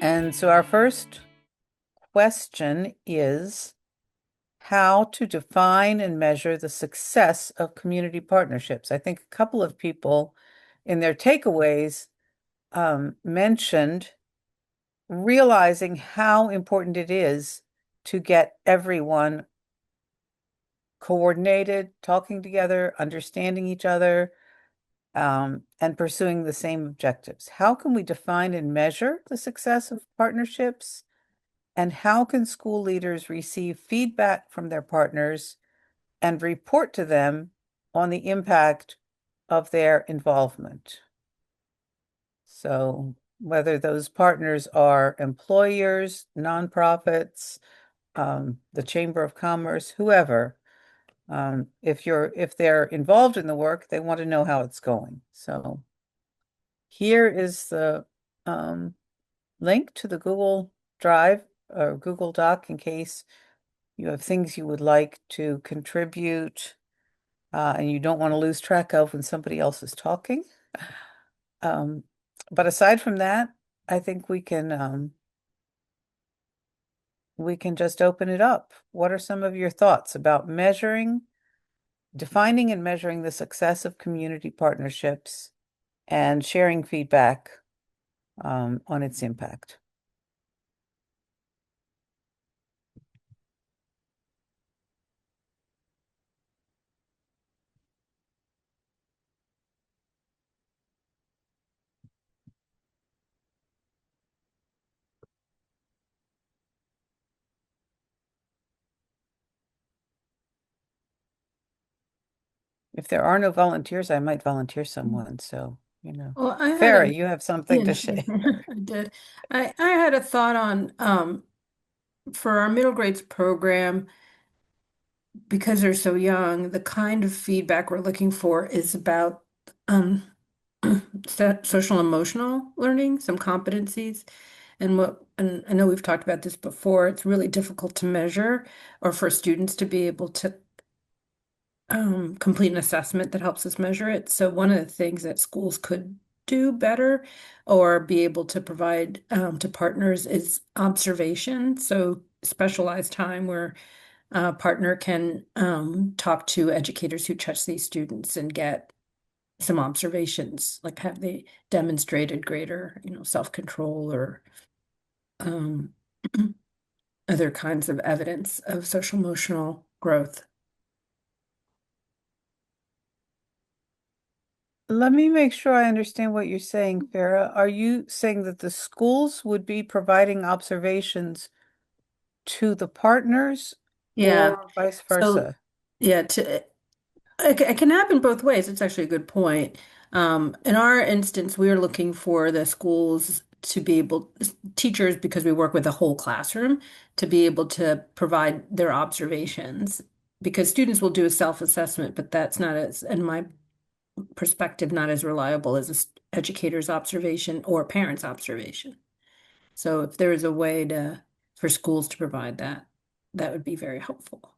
And so our first question is how to define and measure the success of community partnerships. I think a couple of people in their takeaways mentioned realizing how important it is to get everyone coordinated, talking together, understanding each other, and pursuing the same objectives. How can we define and measure the success of partnerships? And how can school leaders receive feedback from their partners and report to them on the impact of their involvement? So whether those partners are employers, nonprofits, the Chamber of Commerce, whoever, if they're involved in the work, they want to know how it's going. So here is the link to the Google Drive or Google Doc in case you have things you would like to contribute and you don't want to lose track of when somebody else is talking. Um, but aside from that, I think we can just open it up. What are some of your thoughts about defining and measuring the success of community partnerships and sharing feedback on its impact? If there are no volunteers, I might volunteer someone. So, Well, I had Farah, a you have something yeah, to share. I did. I had a thought on for our middle grades program because they're so young, the kind of feedback we're looking for is about um social emotional learning, some competencies. And I know we've talked about this before, it's really difficult to measure or for students to be able to complete an assessment that helps us measure it. So one of the things that schools could do better or be able to provide to partners is observation. So specialized time where a partner can talk to educators who touch these students and get some observations, like have they demonstrated greater, self-control or um, other kinds of evidence of social emotional growth. Let me make sure I understand what you're saying, Farah. Are you saying that the schools would be providing observations to the partners Yeah. or vice So versa? yeah, it can happen both ways. It's actually a good point. In our instance, we are looking for the schools to be able, teachers, because we work with a whole classroom, to be able to provide their observations. Because students will do a self-assessment, but that's not as, in my perspective, not as reliable as educator's observation or parent's observation. So if there is a way for schools to provide that, that would be very helpful.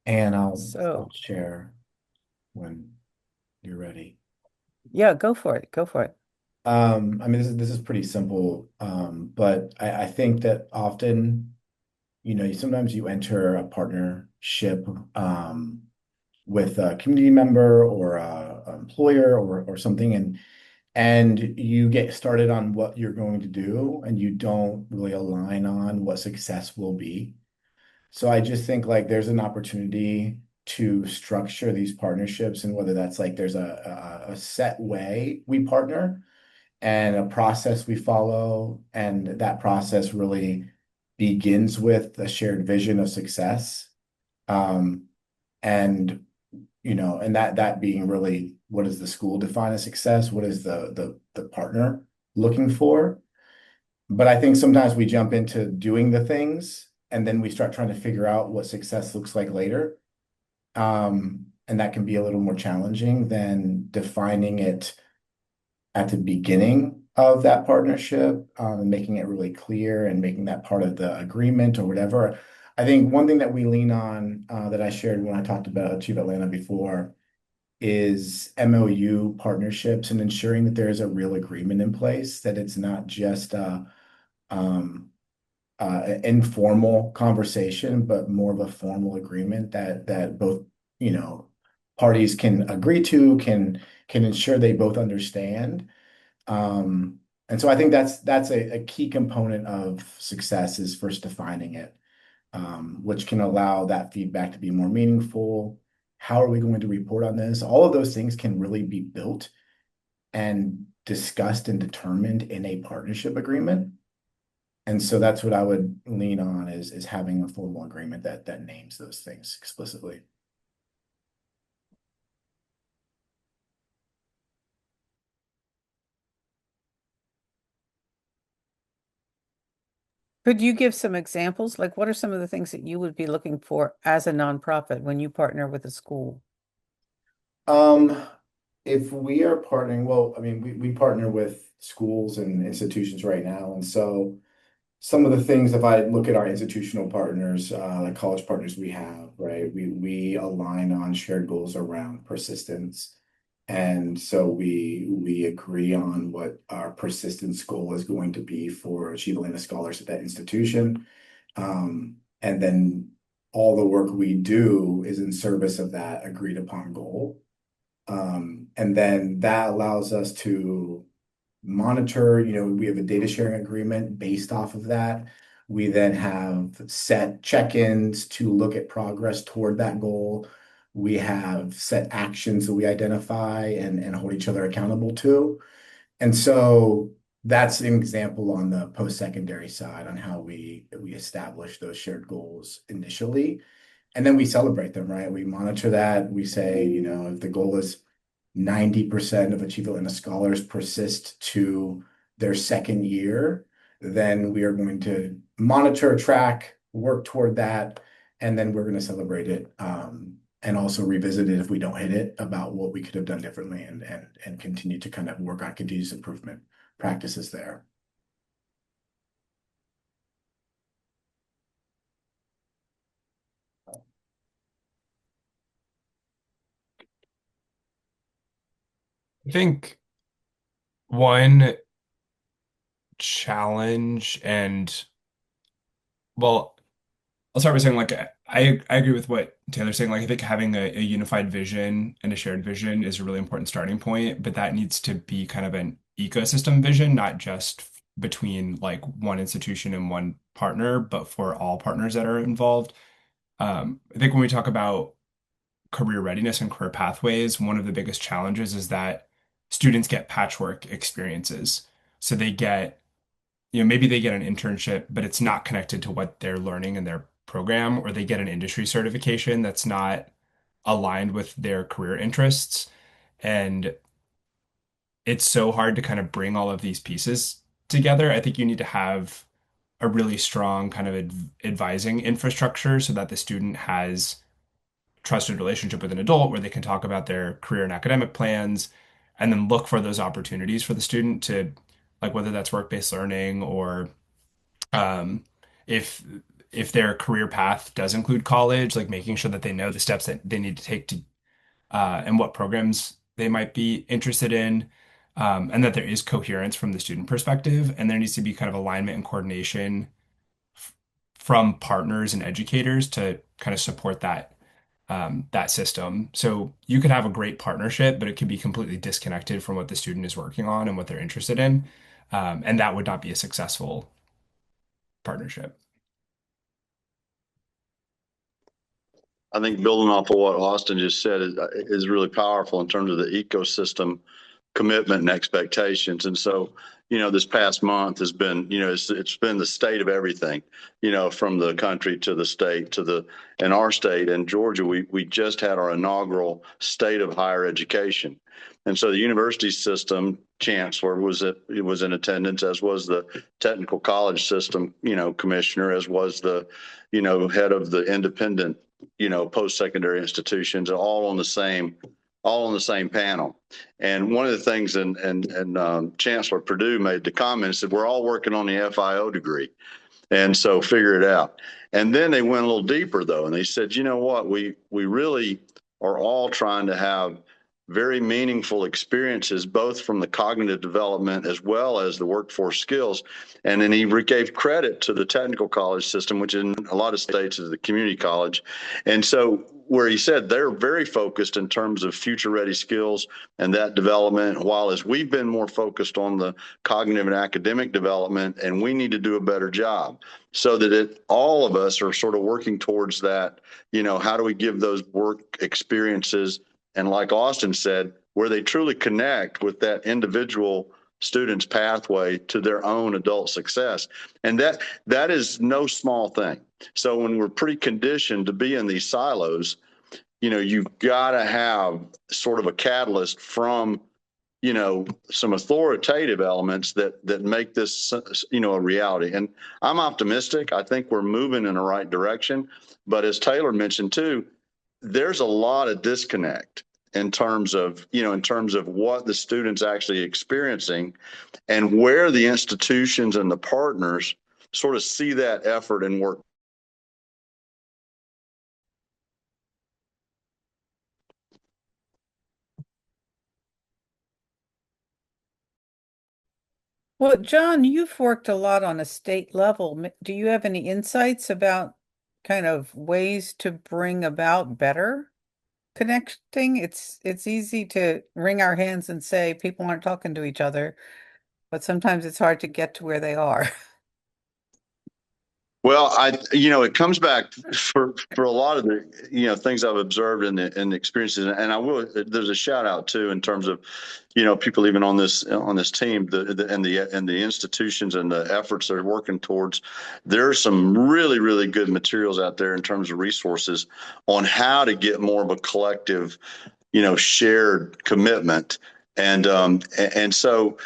And I'll So, share when you're ready. yeah, go for it. Go for it. I mean, this is pretty simple, but I think that often, sometimes you enter a partnership with a community member or a employer or something, and you get started on what you're going to do, and you don't really align on what success will be. So I just think like there's an opportunity to structure these partnerships, and whether that's like there's a set way we partner and a process we follow, and that process really begins with a shared vision of success. Um, and and that being really, what does the school define as success? What is the partner looking for? But I think sometimes we jump into doing the things and then we start trying to figure out what success looks like later. And that can be a little more challenging than defining it at the beginning of that partnership, and making it really clear and making that part of the agreement or whatever. I think one thing that we lean on, that I shared when I talked about Achieve Atlanta before, is MOU partnerships and ensuring that there is a real agreement in place, that it's not just um, an informal conversation, but more of a formal agreement that both, you know, parties can agree to, can ensure they both understand. And so I think that's a key component of success, is first defining it, which can allow that feedback to be more meaningful. How are we going to report on this? All of those things can really be built and discussed and determined in a partnership agreement. And so that's what I would lean on, is having a formal agreement that names those things explicitly. Could you give some examples? Like, what are some of the things that you would be looking for as a nonprofit when you partner with a school? Um, if we are partnering, well, I mean, we partner with schools and institutions right now. And so some of the things, if I look at our institutional partners, like college partners we have, right? We align on shared goals around persistence. And so we agree on what our persistence goal is going to be for Achieve Atlanta scholars at that institution. And then all the work we do is in service of that agreed upon goal. And then that allows us to monitor, we have a data sharing agreement based off of that. We then have set check-ins to look at progress toward that goal. We have set actions that we identify and hold each other accountable to. And so that's an example on the post-secondary side on how we establish those shared goals initially. And then we celebrate them, right? We monitor that. We say, if the goal is 90% of Achieve Atlanta scholars persist to their second year, then we are going to monitor, track, work toward that, and then we're going to celebrate it, and also revisit it if we don't hit it, about what we could have done differently, and continue to kind of work on continuous improvement practices there. I think one challenge and well, I'll start by saying like I agree with what Taylor's saying. Like I think having a unified vision and a shared vision is a really important starting point, but that needs to be kind of an ecosystem vision, not just between like one institution and one partner, but for all partners that are involved. I think when we talk about career readiness and career pathways, one of the biggest challenges is that students get patchwork experiences. So they get, maybe they get an internship, but it's not connected to what they're learning in their program, or they get an industry certification that's not aligned with their career interests. And it's so hard to kind of bring all of these pieces together. I think you need to have a really strong kind of advising infrastructure so that the student has trusted relationship with an adult where they can talk about their career and academic plans, and then look for those opportunities for the student to, like, whether that's work-based learning or um, if their career path does include college, like making sure that they know the steps that they need to take to and what programs they might be interested in, and that there is coherence from the student perspective, and there needs to be kind of alignment and coordination from partners and educators to kind of support that system. So you could have a great partnership, but it could be completely disconnected from what the student is working on and what they're interested in. And that would not be a successful partnership. I think building off of what Austin just said is really powerful in terms of the ecosystem commitment and expectations. And so, this past month has been, it's been the state of everything, from the country to the state in our state in Georgia, we just had our inaugural state of higher education. And so the university system chancellor it was in attendance, as was the technical college system, commissioner, as was the, head of the independent, post-secondary institutions, all on the same all on the same panel. And one of the things, Chancellor Perdue made the comment, said, we're all working on the FIO degree. And so figure it out. And then they went a little deeper though, and they said, you know what, we really are all trying to have very meaningful experiences, both from the cognitive development as well as the workforce skills. And then he gave credit to the technical college system, which in a lot of states is the community college. And so where he said they're very focused in terms of future ready skills and that development, while as we've been more focused on the cognitive and academic development, and we need to do a better job so that all of us are sort of working towards that. How do we give those work experiences, and like Austin said, where they truly connect with that individual student's pathway to their own adult success. And that is no small thing. So when we're pretty conditioned to be in these silos, you've got to have sort of a catalyst from some authoritative elements that make this, a reality. And I'm optimistic. I think we're moving in the right direction. But as Taylor mentioned too, there's a lot of disconnect in terms of what the student's actually experiencing and where the institutions and the partners sort of see that effort and work. Well, John, you've worked a lot on a state level. Do you have any insights about kind of ways to bring about better connecting? It's easy to wring our hands and say people aren't talking to each other, but sometimes it's hard to get to where they are. Well, it comes back for a lot of the, things I've observed in the experiences, and there's a shout out too in terms of, people even on this team, and the institutions and the efforts they're working towards. There's some really, really good materials out there in terms of resources on how to get more of a collective, shared commitment, and so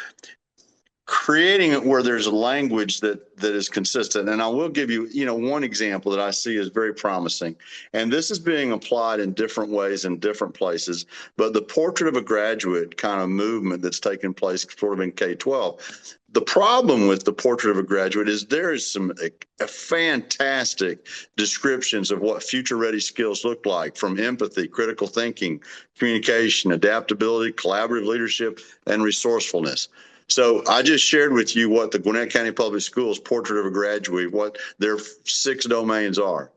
creating it where there's a language that is consistent. And I will give you, one example that I see is very promising. And this is being applied in different ways in different places. But the portrait of a graduate kind of movement that's taking place sort of in K-12. The problem with the portrait of a graduate is there is some fantastic descriptions of what future ready skills look like, from empathy, critical thinking, communication, adaptability, collaborative leadership, and resourcefulness. So I just shared with you what the Gwinnett County Public Schools portrait of a graduate, what their 6 domains are.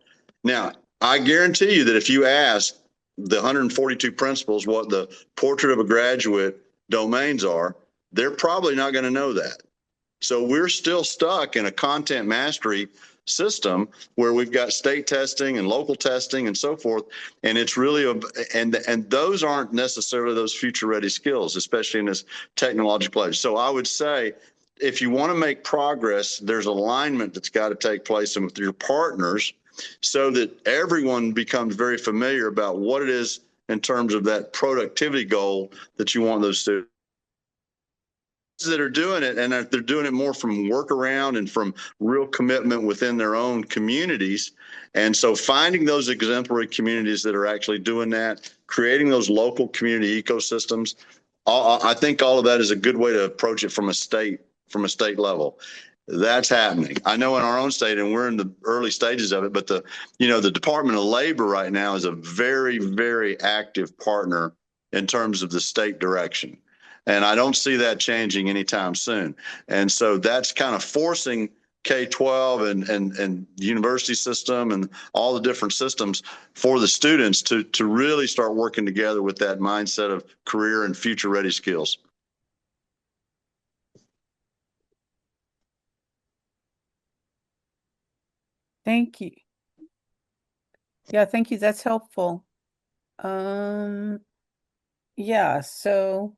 Now, I guarantee you that if you ask the 142 principals what the portrait of a graduate domains are, they're probably not going to know that. So we're still stuck in a content mastery system where we've got state testing and local testing and so forth. And it's really, and those aren't necessarily those future ready skills, especially in this technological age. So I would say, if you want to make progress, there's alignment that's got to take place with your partners so that everyone becomes very familiar about what it is in terms of that productivity goal that you want those students that are doing it, and they're doing it more from workaround and from real commitment within their own communities. And so finding those exemplary communities that are actually doing that, creating those local community ecosystems, I think all of that is a good way to approach it from a state level. That's happening. I know in our own state, and we're in the early stages of it, but the Department of Labor right now is a very, very active partner in terms of the state direction. And I don't see that changing anytime soon. And so that's kind of forcing K-12 and university system and all the different systems for the students to really start working together with that mindset of career and future ready skills. Thank you. Yeah, thank you. That's helpful. Yeah, so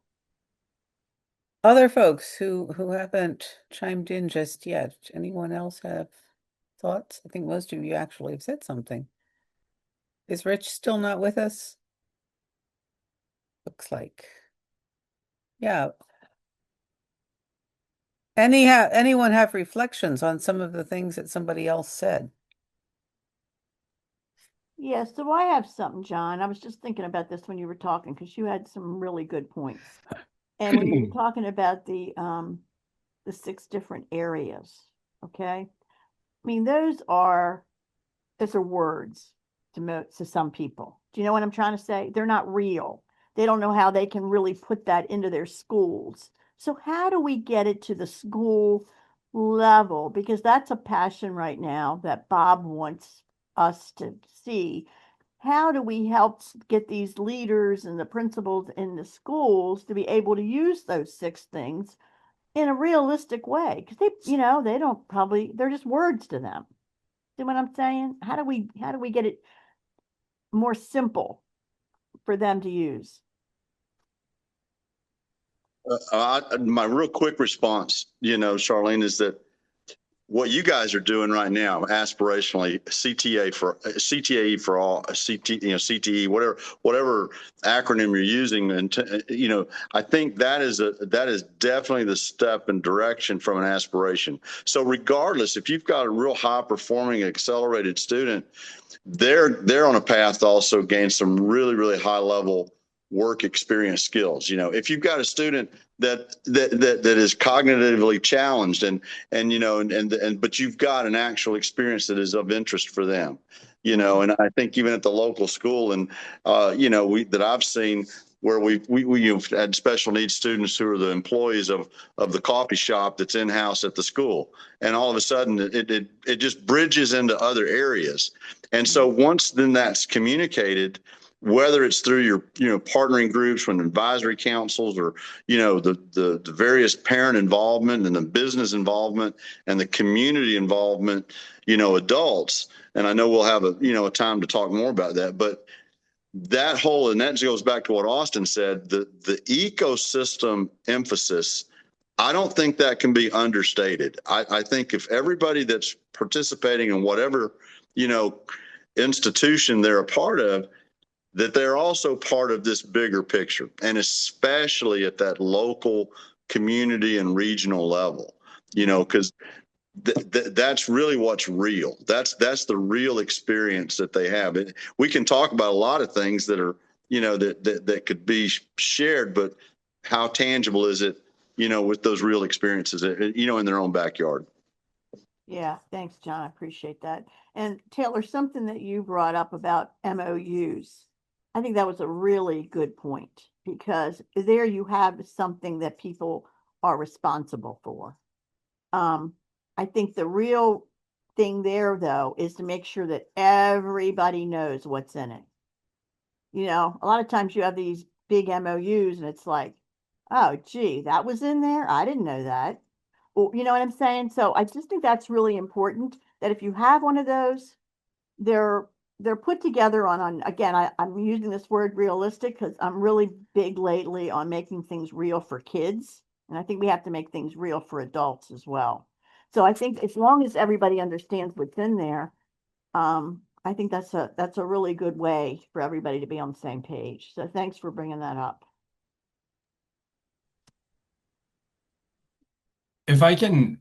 other folks who haven't chimed in just yet, anyone else have thoughts? I think most of you actually have said something. Is Rich still not with us? Looks like. Yeah. Anyone have reflections on some of the things that somebody else said? Yeah, so I have something, John. I was just thinking about this when you were talking because you had some really good points. And when you were talking about the six different areas, okay? I mean, those are words to some people. Do you know what I'm trying to say? They're not real. They don't know how they can really put that into their schools. So how do we get it to the school level? Because that's a passion right now that Bob wants us to see. How do we help get these leaders and the principals in the schools to be able to use those six things in a realistic way? Because they don't probably, they're just words to them. See what I'm saying? How do we get it more simple for them to use? My real quick response, Charlene, is that what you guys are doing right now, aspirationally, CTAE for all, CTE, whatever acronym you're using, and I think that is definitely the step and direction from an aspiration. So regardless, if you've got a real high performing accelerated student, they're on a path to also gain some really, really high level work experience skills. If you've got a student that is cognitively challenged and but you've got an actual experience that is of interest for them, and I think even at the local school and that I've seen where we've had special needs students who are the employees of the coffee shop that's in house at the school, and all of a sudden it just bridges into other areas. And so once then that's communicated, whether it's through your partnering groups from advisory councils or the various parent involvement and the business involvement and the community involvement, adults, and I know we'll have a time to talk more about that, but and that goes back to what Austin said, the ecosystem emphasis, I don't think that can be understated. I think if everybody that's participating in whatever institution they're a part of, that they're also part of this bigger picture, and especially at that local community and regional level, because that's really what's real. That's the real experience that they have. We can talk about a lot of things that are, that could be shared, but how tangible is it, with those real experiences, in their own backyard? Yeah, thanks, John. I appreciate that. And Taylor, something that you brought up about MOUs, I think that was a really good point because there you have something that people are responsible for. Um, I think the real thing there, though, is to make sure that everybody knows what's in it. A lot of times you have these big MOUs and it's like, oh, gee, that was in there. I didn't know that. Well, you know what I'm saying? So I just think that's really important that if you have one of those, they're they're put together on again, I'm using this word realistic because I'm really big lately on making things real for kids. And I think we have to make things real for adults as well. So I think as long as everybody understands what's in there, I think that's a really good way for everybody to be on the same page. So thanks for bringing that up. If I can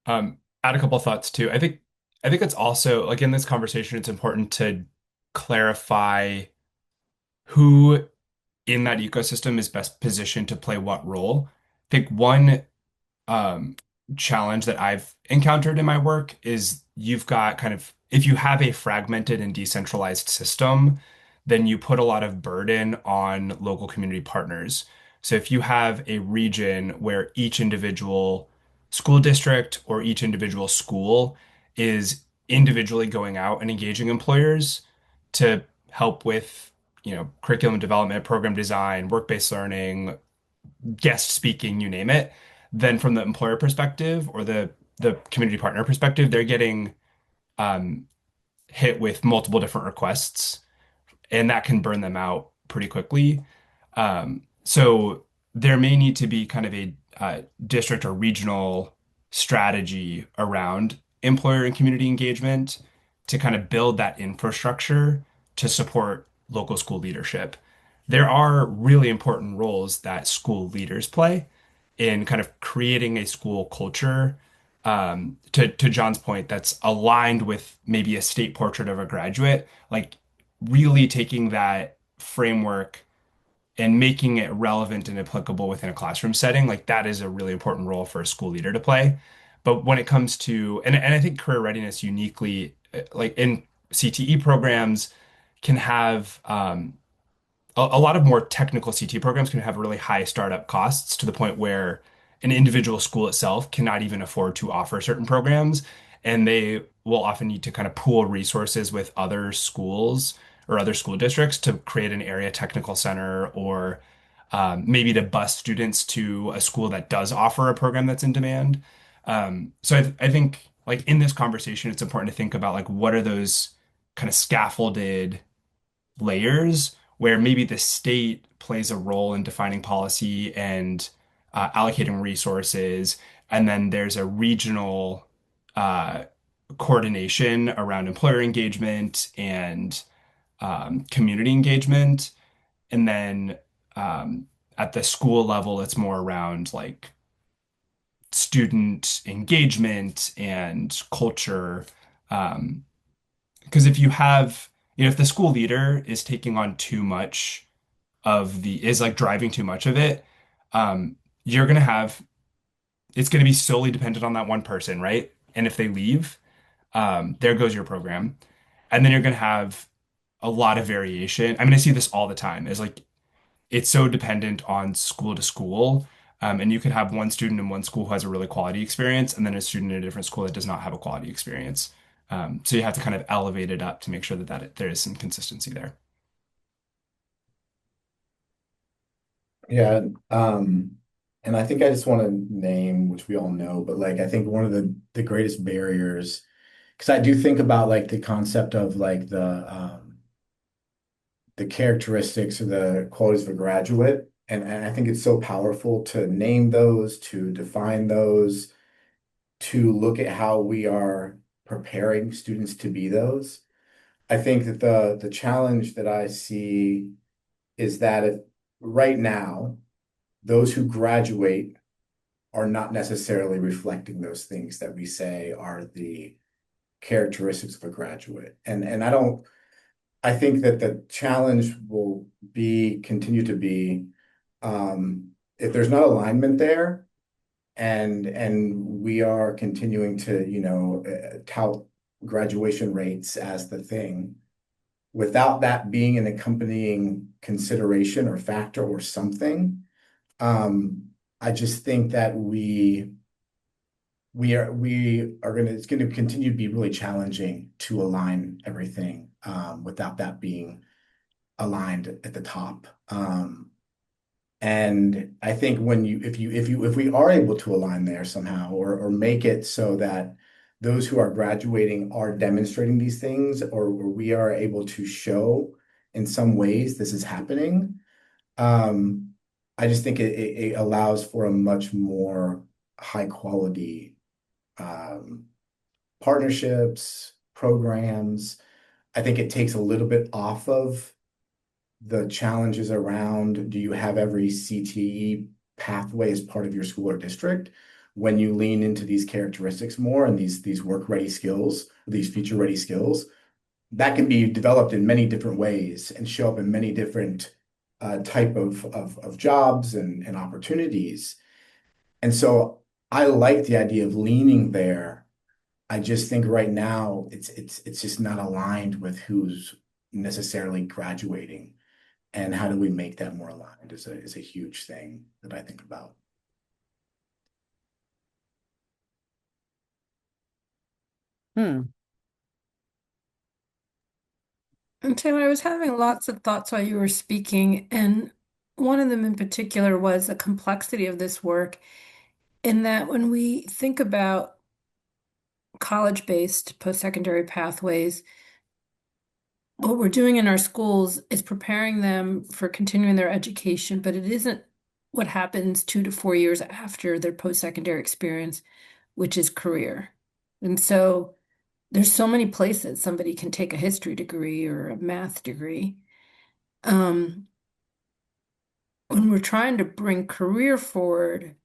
add a couple thoughts too, I think it's also like in this conversation, it's important to clarify who in that ecosystem is best positioned to play what role. I think one um, challenge that I've encountered in my work is you've got kind of, if you have a fragmented and decentralized system, then you put a lot of burden on local community partners. So if you have a region where each individual school district or each individual school is individually going out and engaging employers to help with, curriculum development, program design, work-based learning, guest speaking, you name it, then from the employer perspective or the community partner perspective, they're getting um, hit with multiple different requests, and that can burn them out pretty quickly. So there may need to be kind of a district or regional strategy around employer and community engagement to kind of build that infrastructure to support local school leadership. There are really important roles that school leaders play in kind of creating a school culture, to John's point, that's aligned with maybe a state portrait of a graduate. Like really taking that framework and making it relevant and applicable within a classroom setting, like that is a really important role for a school leader to play. But when it comes to, and I think career readiness uniquely, like in CTE programs, can have a lot of more technical CT programs can have really high startup costs to the point where an individual school itself cannot even afford to offer certain programs. And they will often need to kind of pool resources with other schools or other school districts to create an area technical center or maybe to bus students to a school that does offer a program that's in demand. So I think like in this conversation, it's important to think about like what are those kind of scaffolded layers where maybe the state plays a role in defining policy and allocating resources, and then there's a regional uh, coordination around employer engagement and community engagement, and then at the school level, it's more around like student engagement and culture. Um, because if you have, if the school leader is taking on too much is like driving too much of it, you're going to have, it's going to be solely dependent on that one person, right? And if they leave, there goes your program. And then you're going to have a lot of variation. I mean, I see this all the time. Is like, it's so dependent on school to school. And you could have one student in one school who has a really quality experience, and then a student in a different school that does not have a quality experience. So you have to kind of elevate it up to make sure that there is some consistency there. Yeah, and I think I just want to name, which we all know, but like I think one of the greatest barriers, because I do think about like the concept of like the characteristics or the qualities of a graduate, and I think it's so powerful to name those, to define those, to look at how we are preparing students to be those. I think that the challenge that I see is that if right now, those who graduate are not necessarily reflecting those things that we say are the characteristics of a graduate. And I think that the challenge will be continue to be if there's not alignment there and we are continuing to, tout graduation rates as the thing without that being an accompanying consideration or factor or something. I just think that we are gonna it's gonna continue to be really challenging to align everything without that being aligned at the top. And I think when if we are able to align there somehow or make it so that those who are graduating are demonstrating these things or we are able to show in some ways this is happening, um, I just think it allows for a much more high quality um, partnerships, programs. I think it takes a little bit off of the challenges around do you have every CTE pathway as part of your school or district when you lean into these characteristics more and these work ready skills, these future ready skills that can be developed in many different ways and show up in many different type of jobs and opportunities. And so I like the idea of leaning there. I just think right now it's just not aligned with who's necessarily graduating. And how do we make that more aligned is a huge thing that I think about. Hmm. And Taylor, I was having lots of thoughts while you were speaking, and one of them in particular was the complexity of this work, in that when we think about college-based post-secondary pathways, what we're doing in our schools is preparing them for continuing their education, but it isn't what happens 2 to 4 years after their post-secondary experience, which is career. And so there's so many places somebody can take a history degree or a math degree. Um, when we're trying to bring career forward,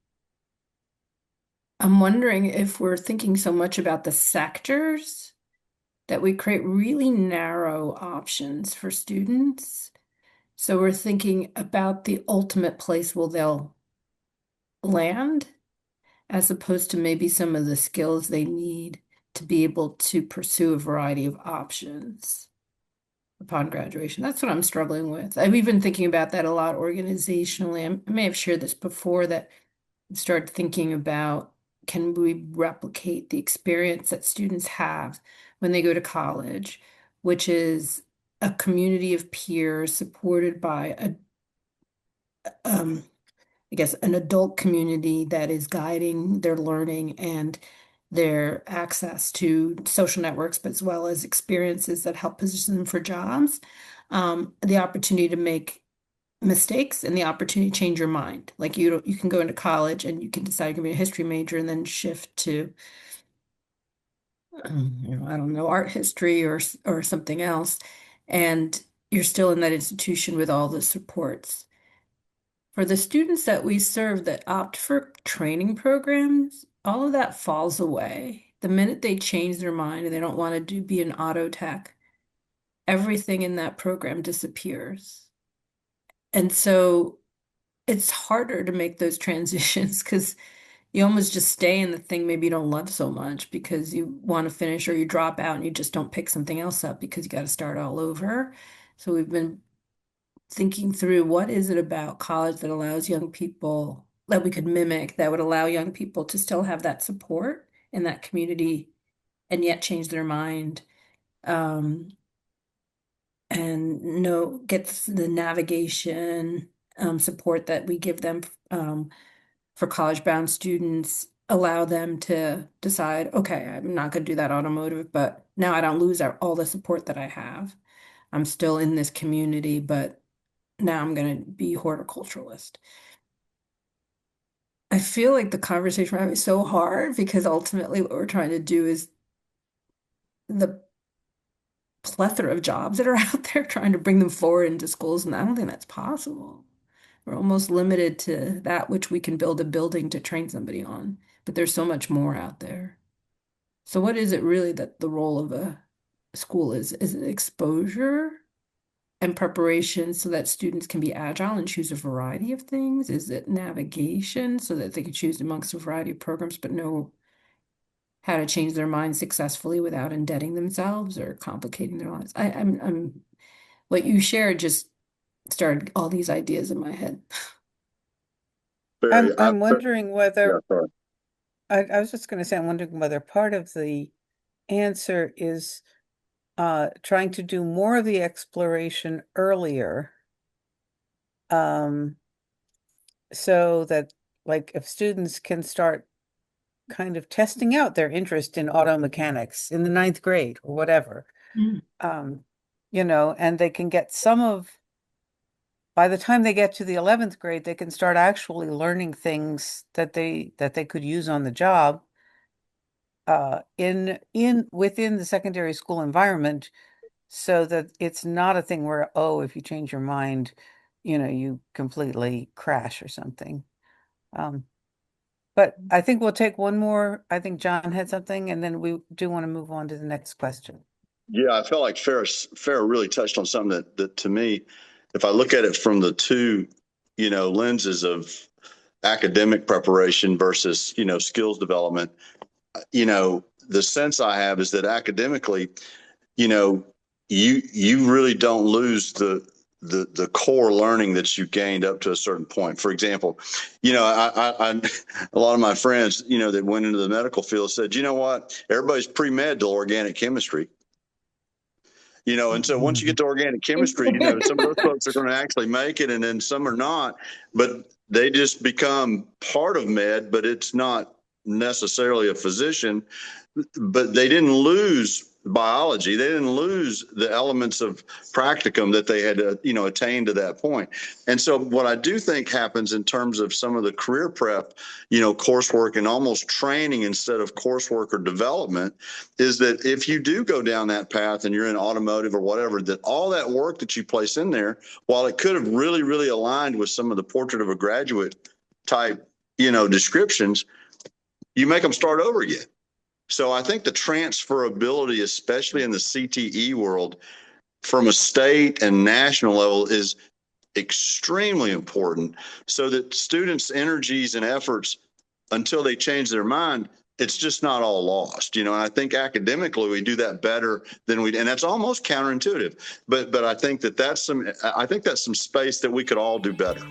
I'm wondering if we're thinking so much about the sectors that we create really narrow options for students. So we're thinking about the ultimate place where they'll land, as opposed to maybe some of the skills they need to be able to pursue a variety of options upon graduation. That's what I'm struggling with. I've even thinking about that a lot organizationally. I may have shared this before, that I've started thinking about, can we replicate the experience that students have when they go to college, which is a community of peers supported by um, I guess, an adult community that is guiding their learning and their access to social networks, but as well as experiences that help position them for jobs. The opportunity to make mistakes and the opportunity to change your mind. Like you can go into college and you can decide you're going to be a history major and then shift to, I don't know, art history or something else, and you're still in that institution with all the supports. For the students that we serve that opt for training programs, all of that falls away. The minute they change their mind and they don't want to be an auto tech, everything in that program disappears. And so it's harder to make those transitions because you almost just stay in the thing maybe you don't love so much because you want to finish, or you drop out and you just don't pick something else up because you got to start all over. So we've been thinking through, what is it about college that allows young people, that we could mimic, that would allow young people to still have that support in that community and yet change their mind, um, and get the navigation support that we give them for college-bound students, allow them to decide, okay, I'm not going to do that automotive, but now I don't lose all the support that I have. I'm still in this community, but now I'm going to be horticulturalist. I feel like the conversation we're having is so hard because ultimately what we're trying to do is the plethora of jobs that are out there, trying to bring them forward into schools, and I don't think that's possible. We're almost limited to that which we can build a building to train somebody on, but there's so much more out there. So what is it really that the role of a school is? Is it exposure and preparation so that students can be agile and choose a variety of things? Is it navigation so that they can choose amongst a variety of programs but know how to change their minds successfully without indebting themselves or complicating their lives? I'm what you shared just started all these ideas in my head. Very, I'm wondering yeah, whether, sorry. I was just going to say, I'm wondering whether part of the answer is trying to do more of the exploration earlier, um, so that, like, if students can start kind of testing out their interest in auto mechanics in the ninth grade or whatever, Mm. um, and they can get by the time they get to the 11th grade, they can start actually learning things that they could use on the job, in within the secondary school environment, so that it's not a thing where, oh, if you change your mind, you completely crash or something. Um, but I think we'll take one more. I think John had something, and then we do want to move on to the next question. Yeah, I felt like Farrah really touched on something that to me, if I look at it from the two, lenses of academic preparation versus, skills development, the sense I have is that academically, you know, you really don't lose the core learning that you gained up to a certain point. For example, I a lot of my friends, that went into the medical field said, you know what, everybody's pre-med to organic chemistry. And so once you get to organic chemistry, some of those folks are going to actually make it, and then some are not, but they just become part of med, but it's not necessarily a physician. But they didn't lose biology. They didn't lose the elements of practicum that they had, attained to that point. And so what I do think happens in terms of some of the career prep, coursework and almost training instead of coursework or development, is that if you do go down that path and you're in automotive or whatever, that all that work that you place in there, while it could have really, really aligned with some of the portrait of a graduate type, descriptions, you make them start over again. So I think the transferability, especially in the CTE world, from a state and national level is extremely important so that students' energies and efforts until they change their mind, it's just not all lost, you know. And I think academically we do that better than we, and that's almost counterintuitive. But I think that's some space that we could all do better.